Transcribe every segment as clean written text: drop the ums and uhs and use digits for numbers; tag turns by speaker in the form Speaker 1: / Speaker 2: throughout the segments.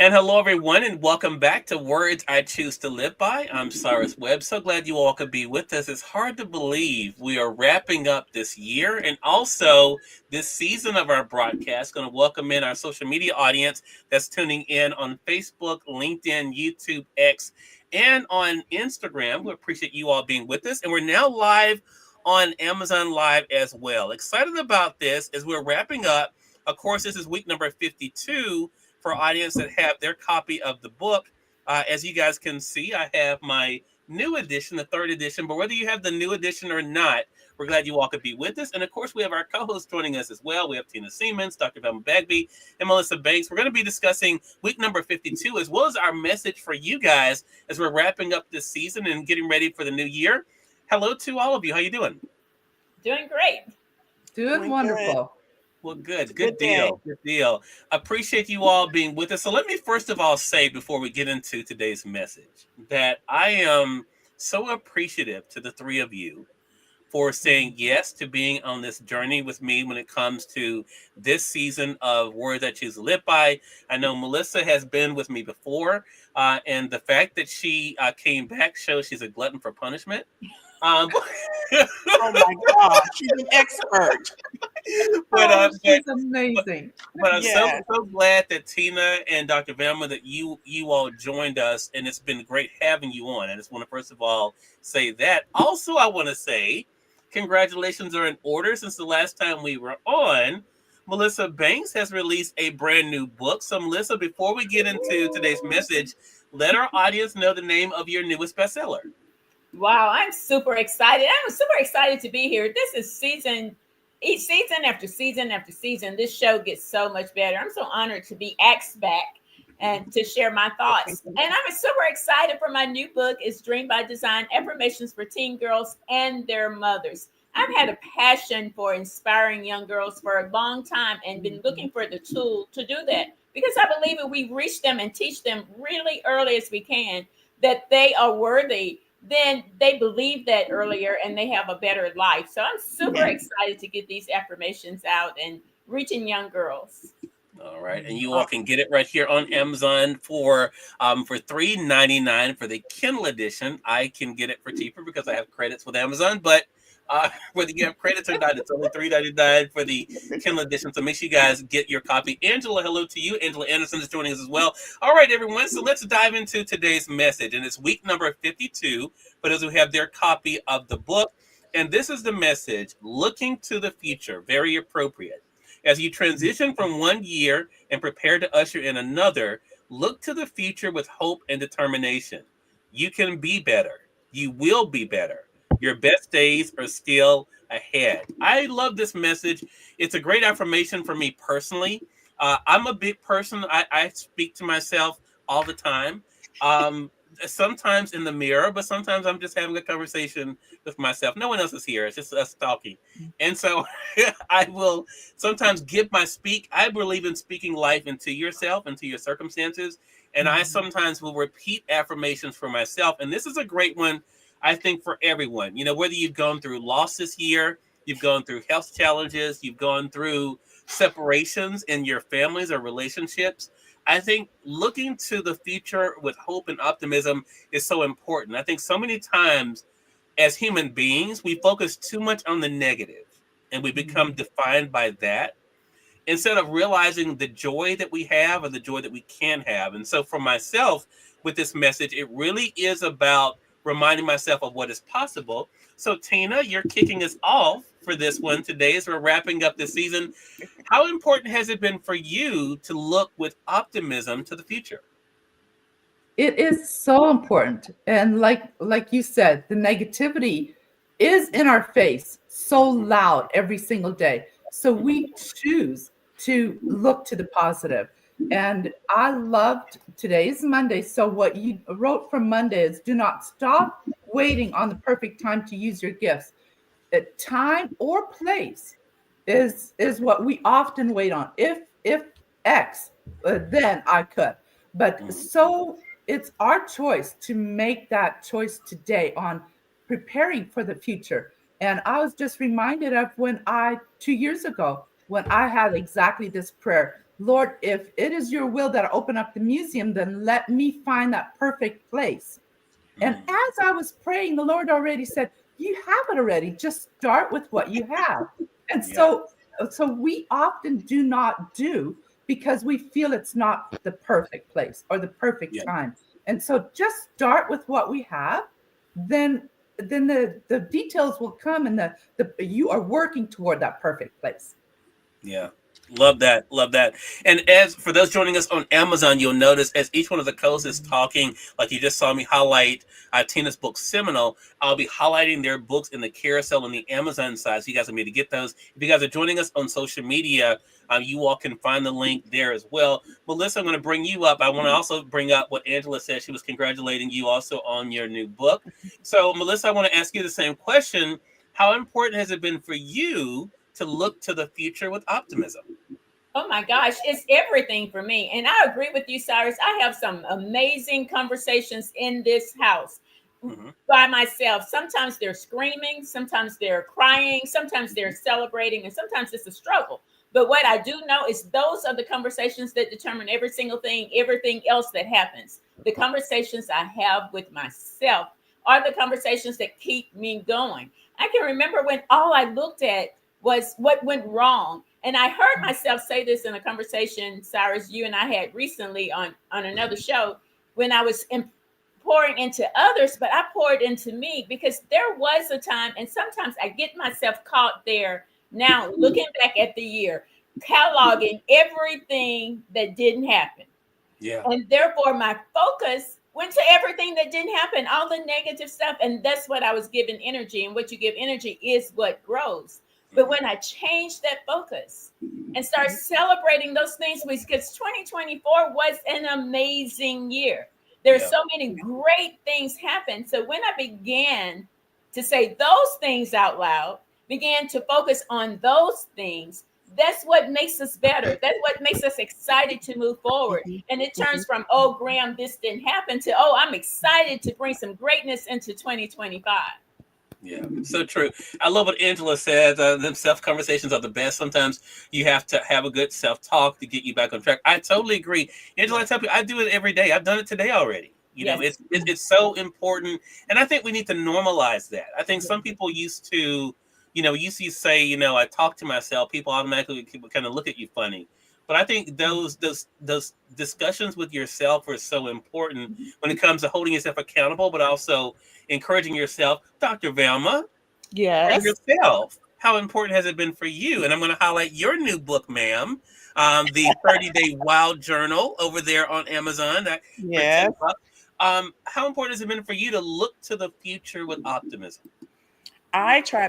Speaker 1: And hello, everyone, and welcome back to Words I Choose to Live By. I'm Cyrus Webb. So glad you all could be with us. It's hard to believe we are wrapping up this year and also this season of our broadcast. Going to welcome in our social media audience that's tuning in on Facebook, LinkedIn, YouTube, X, and on Instagram. We appreciate you all being with us. And we're now live on Amazon Live as well. Excited about this as we're wrapping up. Of course, this is week number 52 for audience that have their copy of the book. As you guys can see, I have my new edition, the third edition. But whether you have the new edition or not, we're glad you all could be with us. And of course, we have our co-hosts joining us as well. We have Tina Siemens, Dr. Velma Bagby, and Melissa Banks. We're going to be discussing week number 52, as well as our message for you guys as we're wrapping up this season and getting ready for the new year. Hello to all of you. How you doing?
Speaker 2: Doing great.
Speaker 3: Doing wonderful.
Speaker 1: Well, good deal. Good deal. Appreciate you all being with us. So let me first of all say before we get into today's message that I am so appreciative to the three of you for saying yes to being on this journey with me when it comes to this season of Words I Choose to Live By. I know Melissa has been with me before, and the fact that she came back shows she's a glutton for punishment.
Speaker 4: Oh my God, she's an expert.
Speaker 3: She's amazing.
Speaker 1: But I'm so glad that Tina and Dr. Velma that you all joined us, and it's been great having you on. I just want to first of all say that. Also, I want to say congratulations are in order since the last time we were on. Melissa Banks has released a brand new book. So, Melissa, before we get into today's message, let our audience know the name of your newest bestseller.
Speaker 2: Wow, I'm super excited. I'm super excited to be here. This is each season after season after season, this show gets so much better. I'm so honored to be asked back and to share my thoughts. And I'm super excited for my new book. It's Dream by Design, Affirmations for Teen Girls and Their Mothers. I've had a passion for inspiring young girls for a long time and been looking for the tool to do that because I believe if we reach them and teach them really early as we can that they are worthy, then they believe that earlier and they have a better life. So I'm super excited to get these affirmations out and reaching young girls.
Speaker 1: All right, and you all can get it right here on Amazon for $3.99 for the Kindle edition. I can get it for cheaper because I have credits with Amazon, but whether you have credits or not, it's only $3.99 for the Kindle edition. So make sure you guys get your copy. Angela, hello to you. Angela Anderson is joining us as well. All right, everyone. So let's dive into today's message. And it's week number 52 for those who have their copy of the book. And this is the message, looking to the future, very appropriate. As you transition from one year and prepare to usher in another, look to the future with hope and determination. You can be better. You will be better. Your best days are still ahead. I love this message. It's a great affirmation for me personally. I'm a big person. I speak to myself all the time. Sometimes in the mirror, but sometimes I'm just having a conversation with myself. No one else is here. It's just us talking. And so I will sometimes give my speak. I believe in speaking life into yourself, into your circumstances. And I sometimes will repeat affirmations for myself. And this is a great one, I think, for everyone. You know, whether you've gone through loss this year, you've gone through health challenges, you've gone through separations in your families or relationships. I think looking to the future with hope and optimism is so important. I think so many times as human beings, we focus too much on the negative and we become defined by that instead of realizing the joy that we have and the joy that we can have. And so for myself with this message, it really is about reminding myself of what is possible. So Tina, you're kicking us off for this one today as we're wrapping up this season. How important has it been for you to look with optimism to the future?
Speaker 3: It is so important. And like you said, the negativity is in our face so loud every single day. So we choose to look to the positive. And I loved today's Monday. So what you wrote from Monday is do not stop waiting on the perfect time to use your gifts. Time or place is what we often wait on. If X, then I could. But so it's our choice to make that choice today on preparing for the future. And I was just reminded of when 2 years ago, when I had exactly this prayer, Lord, if it is your will that I open up the museum, then let me find that perfect place. And as I was praying, the Lord already said, you have it already. Just start with what you have. And so we often do not do because we feel it's not the perfect place or the perfect time. And so just start with what we have, then the details will come, and the you are working toward that perfect place.
Speaker 1: Yeah. Love that. Love that. And as for those joining us on Amazon, you'll notice as each one of the co-hosts is talking, like you just saw me highlight Tina's book Seminole, I'll be highlighting their books in the carousel on the Amazon side. So you guys will be able to get those. If you guys are joining us on social media, you all can find the link there as well. Melissa, I'm going to bring you up. I want to also bring up what Angela said. She was congratulating you also on your new book. So Melissa, I want to ask you the same question. How important has it been for you to look to the future with optimism?
Speaker 2: Oh my gosh, it's everything for me. And I agree with you, Cyrus. I have some amazing conversations in this house by myself. Sometimes they're screaming, sometimes they're crying, sometimes they're celebrating, and sometimes it's a struggle. But what I do know is those are the conversations that determine every single thing, everything else that happens. The conversations I have with myself are the conversations that keep me going. I can remember when all I looked at was what went wrong. And I heard myself say this in a conversation, Cyrus, you and I had recently on another show, when I was pouring into others, but I poured into me because there was a time, and sometimes I get myself caught there now, looking back at the year, cataloging everything that didn't happen.
Speaker 1: Yeah.
Speaker 2: And therefore, my focus went to everything that didn't happen, all the negative stuff. And that's what I was giving energy. And what you give energy is what grows. But when I changed that focus and start celebrating those things, because 2024 was an amazing year. There's so many great things happen. So when I began to say those things out loud, began to focus on those things, that's what makes us better. That's what makes us excited to move forward. And it turns from, oh, Graham, this didn't happen, to, oh, I'm excited to bring some greatness into 2025.
Speaker 1: Yeah, so true. I love what Angela said. Them self conversations are the best. Sometimes you have to have a good self talk to get you back on track. I totally agree, Angela. I tell people I do it every day. I've done it today already. You know, it's so important, and I think we need to normalize that. I think some people used to, say, I talk to myself. People automatically kind of look at you funny. But I think those discussions with yourself are so important when it comes to holding yourself accountable, but also encouraging yourself. Dr. Velma,
Speaker 4: Yes.
Speaker 1: yourself, how important has it been for you? And I'm going to highlight your new book, ma'am, the 30-Day Wild Journal over there on Amazon.
Speaker 4: Yes.
Speaker 1: How important has it been for you to look to the future with optimism?
Speaker 4: I try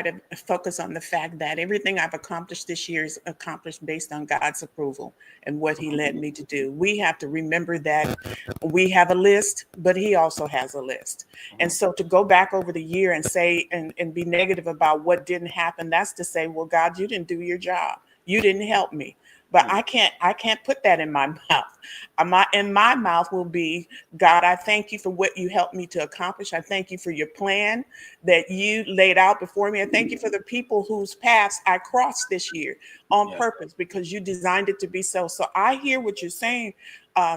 Speaker 4: to focus on the fact that everything I've accomplished this year is accomplished based on God's approval and what he led me to do. We have to remember that we have a list, but he also has a list. And so to go back over the year and say and be negative about what didn't happen, that's to say, well, God, you didn't do your job. You didn't help me. But I can't put that in my mouth. In my mouth will be, God, I thank you for what you helped me to accomplish. I thank you for your plan that you laid out before me. I thank you for the people whose paths I crossed this year on purpose because you designed it to be so. So I hear what you're saying,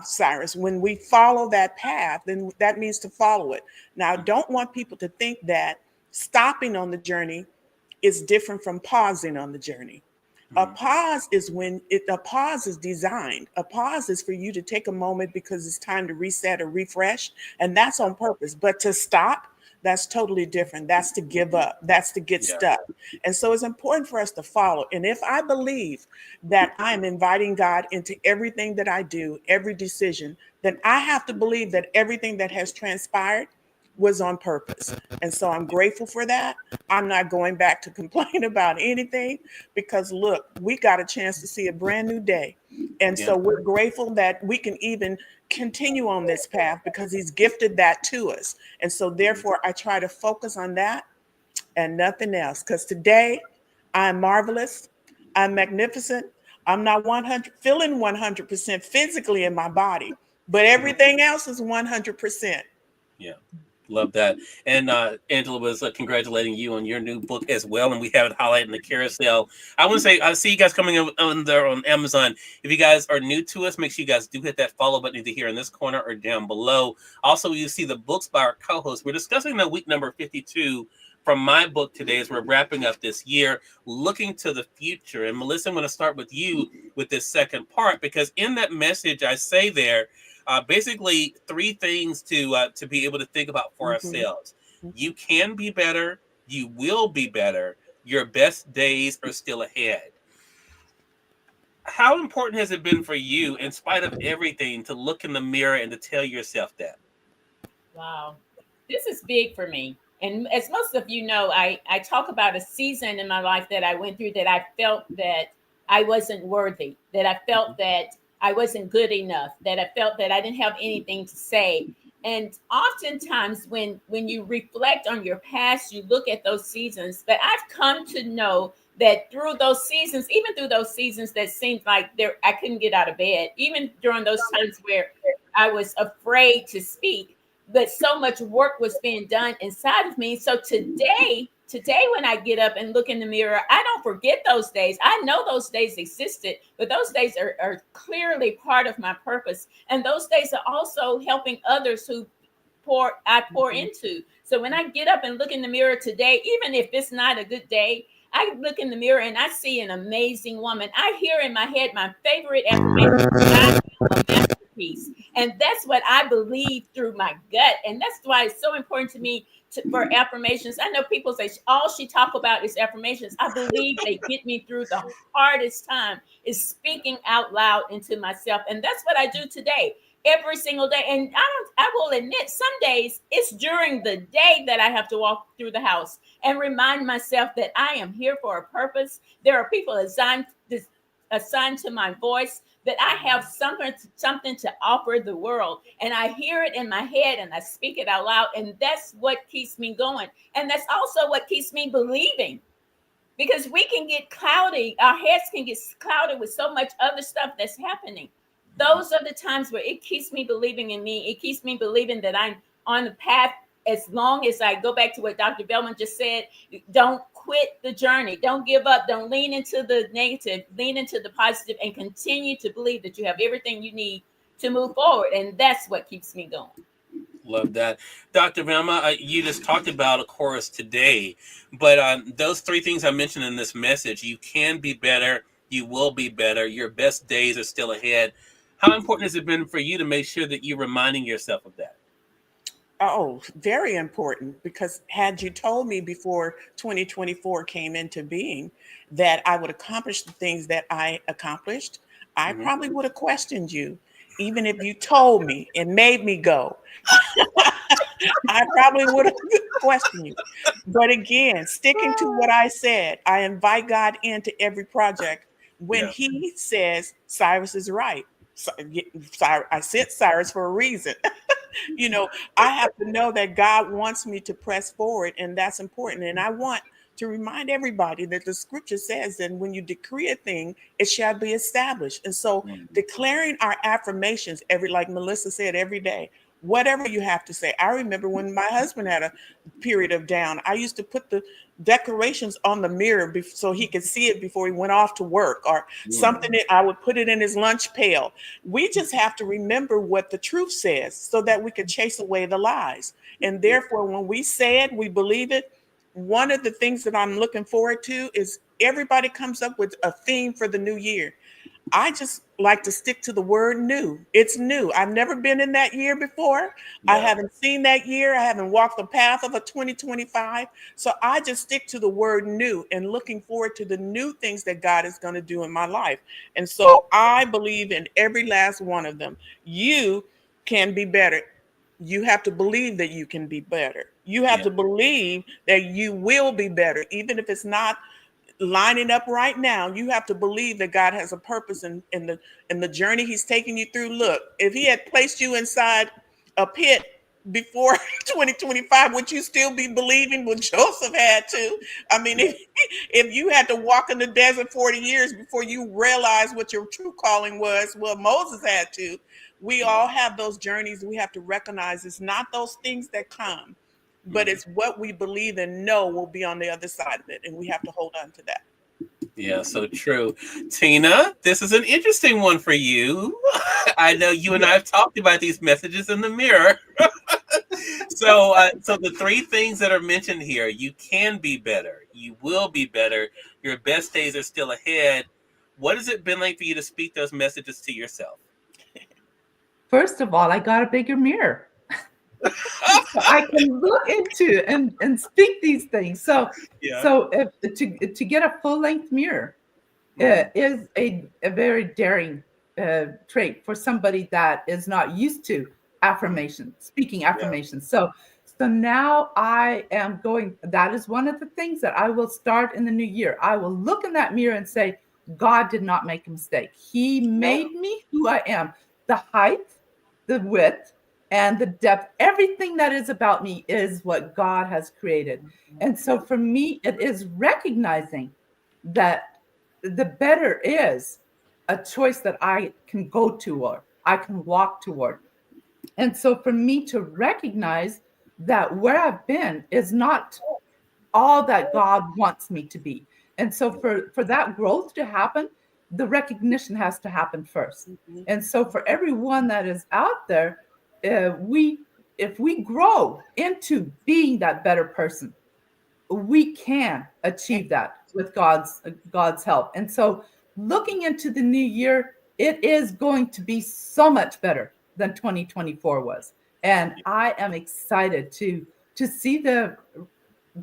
Speaker 4: Cyrus. When we follow that path, then that means to follow it. Now, I don't want people to think that stopping on the journey is different from pausing on the journey. A pause is a pause is designed. A pause is for you to take a moment because it's time to reset or refresh, and that's on purpose. But to stop, that's totally different. That's to give up. That's to get stuck. And so it's important for us to follow. And if I believe that I'm inviting God into everything that I do, every decision, then I have to believe that everything that has transpired was on purpose. And so I'm grateful for that. I'm not going back to complain about anything because look, we got a chance to see a brand new day. And so we're grateful that we can even continue on this path because he's gifted that to us. And so therefore I try to focus on that and nothing else. Because today I'm marvelous. I'm magnificent. I'm not feeling 100% physically in my body, but everything else is 100%.
Speaker 1: Yeah. Love that. And Angela was congratulating you on your new book as well, and we have it highlighted in the carousel. I want to say I see you guys coming on there on Amazon. If you guys are new to us, make sure you guys do hit that follow button either here in this corner or down below. Also, you see the books by our co-host. We're discussing the week number 52 from my book today as we're wrapping up this year, looking to the future. And Melissa, I'm going to start with you with this second part, because in that message I say there, basically three things to be able to think about for ourselves. You can be better. You will be better. Your best days are still ahead. How important has it been for you, in spite of everything, to look in the mirror and to tell yourself that?
Speaker 2: Wow. This is big for me. And as most of you know, I talk about a season in my life that I went through that I felt that I wasn't worthy, that I felt that I wasn't good enough, that I felt that I didn't have anything to say. And oftentimes when you reflect on your past, you look at those seasons. But I've come to know that through those seasons, even through those seasons that seemed like there I couldn't get out of bed, even during those times where I was afraid to speak, but so much work was being done inside of me. So today when I get up and look in the mirror, I don't forget those days. I know those days existed, but those days are clearly part of my purpose. And those days are also helping others who I pour into. So when I get up and look in the mirror today, even if it's not a good day, I look in the mirror and I see an amazing woman. I hear in my head my favorite affirmation: I am a masterpiece. And that's what I believe through my gut. And that's why it's so important to me for affirmations. I know people say all she talk about is affirmations. I believe they get me through the hardest time, is speaking out loud into myself. And that's what I do today, every single day. And I will admit, some days it's during the day that I have to walk through the house and remind myself that I am here for a purpose. There are people assigned to my voice, that I have something to offer the world. And I hear it in my head and I speak it out loud. And that's what keeps me going. And that's also what keeps me believing. Because we can get cloudy, our heads can get clouded with so much other stuff that's happening. Those are the times where it keeps me believing in me. It keeps me believing that I'm on the path. As long as I go back to what Dr. Velma just said, don't quit the journey. Don't give up. Don't lean into the negative. Lean into the positive and continue to believe that you have everything you need to move forward. And that's what keeps me going.
Speaker 1: Love that. Dr. Velma, you just talked about a chorus today, but those three things I mentioned in this message: you can be better, you will be better, your best days are still ahead. How important has it been for you to make sure that you're reminding yourself of that?
Speaker 4: Oh, very important, because had you told me before 2024 came into being that I would accomplish the things that I accomplished, I probably would have questioned you. Even if you told me and made me go, I probably would have questioned you. But again, sticking to what I said, I invite God into every project. When
Speaker 1: Yeah.
Speaker 4: he says Cyrus is right, I sent Cyrus for a reason. You know, I have to know that God wants me to press forward, and that's important. And I want to remind everybody that the scripture says that when you decree a thing, it shall be established. And so declaring our affirmations like Melissa said, every day, whatever you have to say. I remember when my husband had a period of down, I used to put the decorations on the mirror so he could see it before he went off to work, or something that I would put it in his lunch pail. We just have to remember what the truth says so that we can chase away the lies. And therefore, when we say it, we believe it. One of the things that I'm looking forward to is everybody comes up with a theme for the new year. I just like to stick to the word new. It's new. I've never been in that year before. I haven't seen that year. I haven't walked the path of a 2025. So I just stick to the word new and looking forward to the new things that God is going to do in my life. And so I believe in every last one of them. You can be better. You have to believe that you can be better. You have to believe that you will be better, even if it's not lining up right now. You have to believe that God has a purpose in the journey he's taking you through. Look, if he had placed you inside a pit before 2025, would you still be believing what Joseph had to? I mean, if you had to walk in the desert 40 years before you realized what your true calling was, well, Moses had to. We all have those journeys. We have to recognize it's not those things that come, but it's what we believe and know will be on the other side of it. And we have to hold on to that.
Speaker 1: Yeah, so true. Tina, this is an interesting one for you. I know you and I have talked about these messages in the mirror. So the three things that are mentioned here: you can be better, you will be better, your best days are still ahead. What has it been like for you to speak those messages to yourself?
Speaker 3: First of all, I got a bigger mirror. So I can look into and speak these things. So
Speaker 1: Yeah.
Speaker 3: so if, to get a full length mirror is a very daring trait for somebody that is not used to affirmation, speaking affirmation. So now I am going. That is one of the things that I will start in the new year. I will look in that mirror and say, God did not make a mistake. He made me who I am. The height, the width, and the depth, everything that is about me is what God has created. And so for me, it is recognizing that the better is a choice that I can go to or I can walk toward. And so for me to recognize that where I've been is not all that God wants me to be. And so for that growth to happen, the recognition has to happen first. And so for everyone that is out there, if we grow into being that better person, we can achieve that with God's help. And so looking into the new year, it is going to be so much better than 2024 was. And I am excited to see the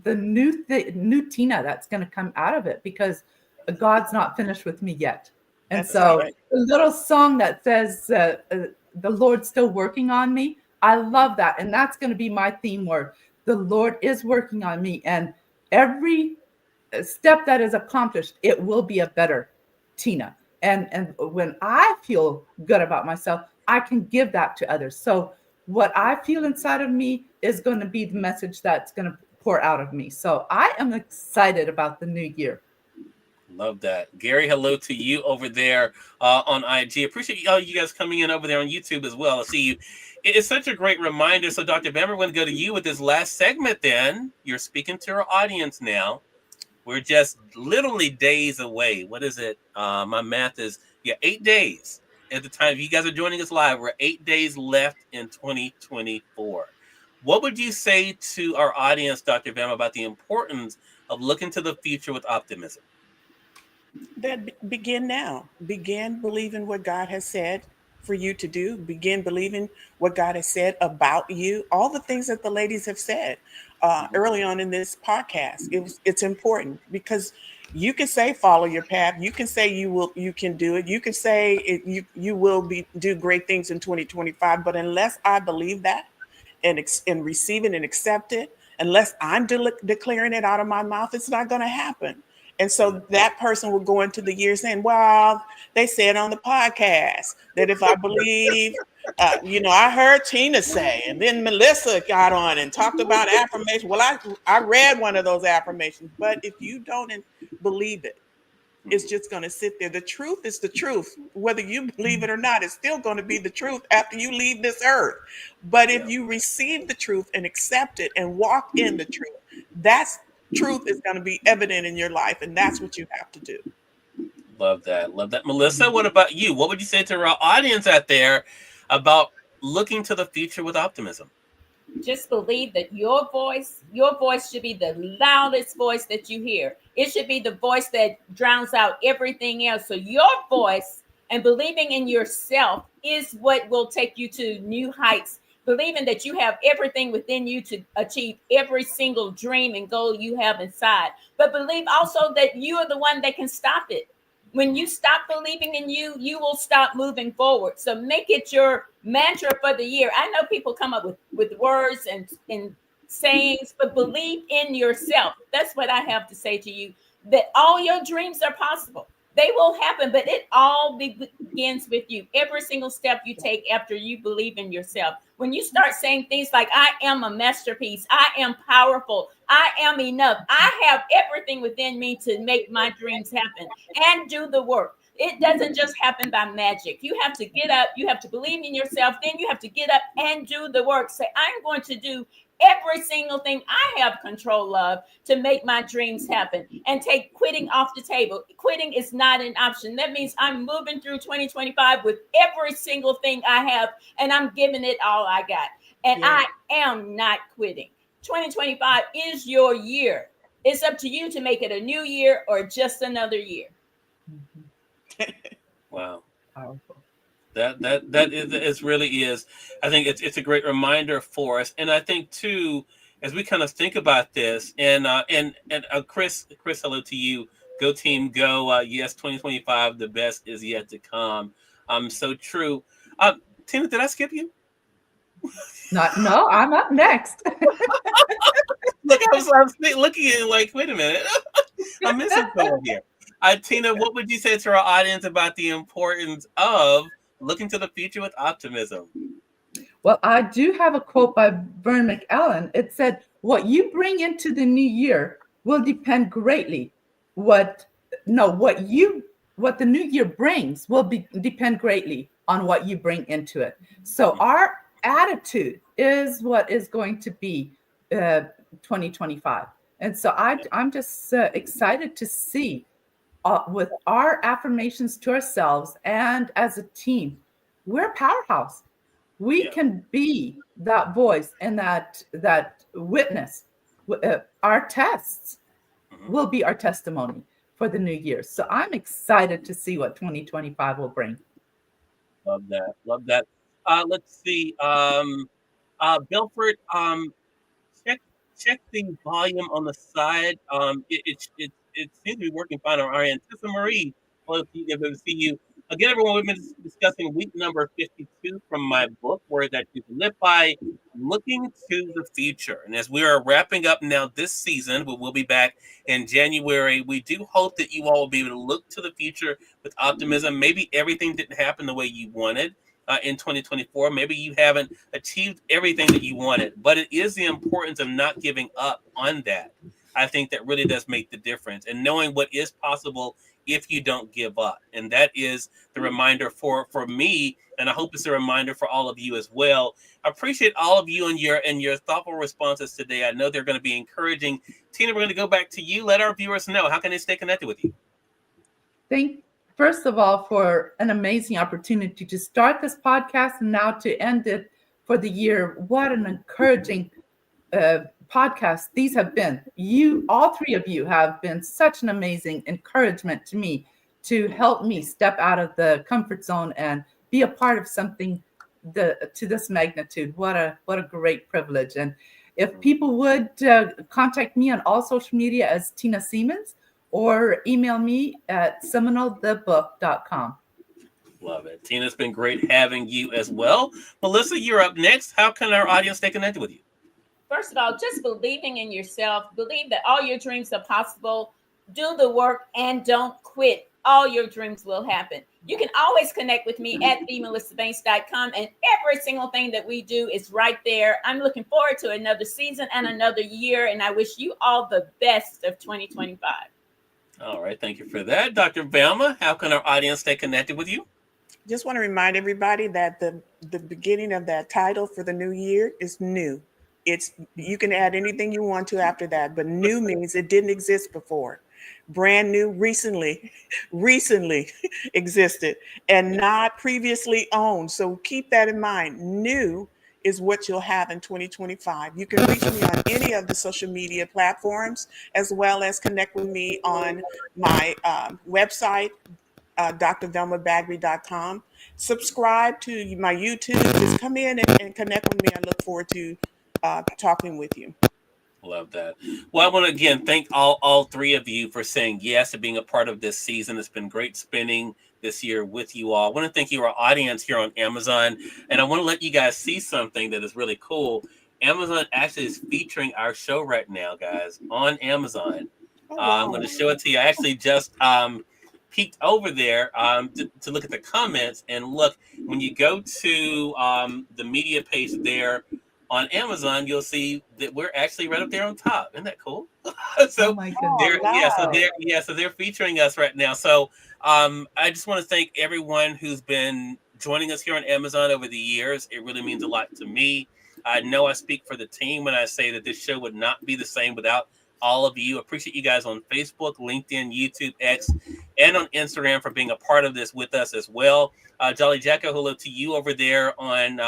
Speaker 3: new Tina that's going to come out of it, because God's not finished with me yet. And
Speaker 4: That's
Speaker 3: so
Speaker 4: right.
Speaker 3: the little song that says the Lord's still working on me, I love that. And that's going to be my theme word. The Lord is working on me, and every step that is accomplished, it will be a better Tina. And when I feel good about myself, I can give that to others. So what I feel inside of me is going to be the message that's going to pour out of me. So I am excited about the new year.
Speaker 1: Love that. Gary, hello to you over there on IG. Appreciate all you guys coming in over there on YouTube as well. I see you. It is such a great reminder. So, Dr. Bam, we're going to go to you with this last segment then. You're speaking to our audience now. We're just literally days away. What is it? My math is, 8 days at the time. If you guys are joining us live, we're 8 days left in 2024. What would you say to our audience, Dr. Bam, about the importance of looking to the future with optimism?
Speaker 4: That begin now. Begin believing what God has said for you to do. Begin believing what God has said about you. All the things that the ladies have said early on in this podcast. It's important, because you can say follow your path. You can say you can do it. You can say you will do great things in 2025. But unless I believe that and receive it and accept it, unless I'm declaring it out of my mouth, it's not going to happen. And so that person will go into the year saying, well, they said on the podcast that if I believe, I heard Tina say, and then Melissa got on and talked about affirmation. Well, I read one of those affirmations, but if you don't believe it, it's just going to sit there. The truth is the truth. Whether you believe it or not, it's still going to be the truth after you leave this earth. But if you receive the truth and accept it and walk in the truth, that's truth is going to be evident in your life, and that's what you have to do.
Speaker 1: Love that. Love that. Melissa, what about you? What would you say to our audience out there about looking to the future with optimism?
Speaker 2: Just believe that your voice should be the loudest voice that you hear. It should be the voice that drowns out everything else. So your voice and believing in yourself is what will take you to new heights. Believing that you have everything within you to achieve every single dream and goal you have inside. But believe also that you are the one that can stop it. When you stop believing in you, you will stop moving forward. So make it your mantra for the year. I know people come up with words and sayings, but believe in yourself. That's what I have to say to you, that all your dreams are possible. They will happen, but it all begins with you. Every single step you take after you believe in yourself. When you start saying things like, I am a masterpiece, I am powerful, I am enough, I have everything within me to make my dreams happen, and do the work. It doesn't just happen by magic. You have to get up, you have to believe in yourself, then you have to get up and do the work. Say, I'm going to do every single thing I have control of to make my dreams happen, and take quitting off the table. Quitting is not an option. That means I'm moving through 2025 with every single thing I have, and I'm giving it all I got. And
Speaker 4: Yeah.
Speaker 2: I am not quitting. 2025 is your year. It's up to you to make it a new year or just another year.
Speaker 1: Wow.
Speaker 3: Powerful.
Speaker 1: That is really is. I think it's a great reminder for us, and I think too, as we kind of think about this, and Chris, hello to you. Go team, go! Yes, 2025, the best is yet to come. So true. Tina, did I skip you?
Speaker 3: No, I'm up next.
Speaker 1: Look, I'm looking at it like, wait a minute, I'm missing someone here. Tina, what would you say to our audience about the importance of looking to the future with optimism?
Speaker 3: Well, I do have a quote by Vern McAllen. It said, "What you bring into the new year will depend greatly. What the new year brings will depend greatly on what you bring into it." So our attitude is what is going to be 2025. And so I'm just excited to see with our affirmations to ourselves and as a team, we're a powerhouse. We can be that voice and that witness. Our tests will be our testimony for the new year. So I'm excited to see what 2025 will bring.
Speaker 1: Love that. Love that. Let's see. Belford, check the volume on the side. It seems to be working fine on our end. Tessa Marie, well, if I see you again, everyone. We've been discussing week number 52 from my book, Word That You Can Live By, looking to the future. And as we are wrapping up now this season, we will be back in January. We do hope that you all will be able to look to the future with optimism. Maybe everything didn't happen the way you wanted. In 2024, maybe you haven't achieved everything that you wanted, but it is the importance of not giving up on that. I think that really does make the difference, and knowing what is possible if you don't give up. And that is the reminder for me, and I hope it's a reminder for all of you as well. I appreciate all of you and your thoughtful responses today. I know they're going to be encouraging. Tina, we're going to go back to you. Let our viewers know, how can they stay connected with you?
Speaker 3: First of all, for an amazing opportunity to start this podcast and now to end it for the year. What an encouraging podcast these have been. All three of you have been such an amazing encouragement to me to help me step out of the comfort zone and be a part of something to this magnitude. What a great privilege. And if people would contact me on all social media as Tina Siemens, or email me at seminalthebook.com.
Speaker 1: Love it. Tina, it's been great having you as well. Melissa, you're up next. How can our audience stay connected with you?
Speaker 2: First of all, just believing in yourself. Believe that all your dreams are possible. Do the work and don't quit. All your dreams will happen. You can always connect with me at themelissabanks.com, and every single thing that we do is right there. I'm looking forward to another season and another year, and I wish you all the best of 2025.
Speaker 1: All right. Thank you for that. Dr. Velma, how can our audience stay connected with you?
Speaker 4: Just want to remind everybody that the beginning of that title for the new year is new. You can add anything you want to after that, but new means it didn't exist before. Brand new, recently existed, and not previously owned. So keep that in mind. New is what you'll have in 2025. You can reach me on any of the social media platforms, as well as connect with me on my website, drvelmabagby.com. Subscribe to my YouTube. Just come in and connect with me. I look forward to talking with you.
Speaker 1: Love that. Well, I want to again thank all three of you for saying yes to being a part of this season. It's been great spending this year with you all. I want to thank you, our audience here on Amazon, and I want to let you guys see something that is really cool. Amazon actually is featuring our show right now, guys, on Amazon.
Speaker 4: Oh, wow.
Speaker 1: I'm going to show it to you. I actually just peeked over there to look at the comments, and look, when you go to the media page there on Amazon, you'll see that we're actually right up there on top. Isn't that cool? So
Speaker 3: Oh my goodness.
Speaker 1: so they're featuring us right now. So I just want to thank everyone who's been joining us here on Amazon over the years. It really means a lot to me. I know I speak for the team when I say that this show would not be the same without all of you. Appreciate you guys on Facebook, LinkedIn, YouTube, X, and on Instagram for being a part of this with us as well. Jolly Jacko, hello to you over there on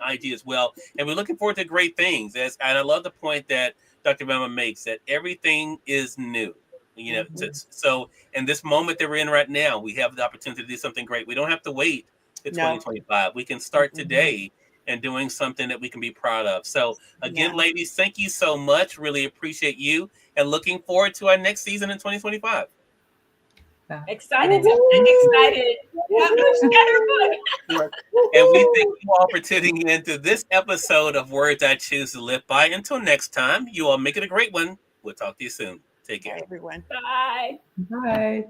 Speaker 1: IG as well. And we're looking forward to great things. And I love the point that Dr. Velma makes, that everything is new. You know, so in this moment that we're in right now, we have the opportunity to do something great. We don't have to wait to 2025. We can start today and doing something that we can be proud of. So again, ladies, thank you so much. Really appreciate you, and looking forward to our next season in 2025.
Speaker 2: Excited. Excited.
Speaker 1: And we thank you all for tuning in to this episode of Words I Choose to Live By. Until next time, you all make it a great one. We'll talk to you soon. Take care.
Speaker 4: Bye, everyone.
Speaker 2: Bye.
Speaker 3: Bye.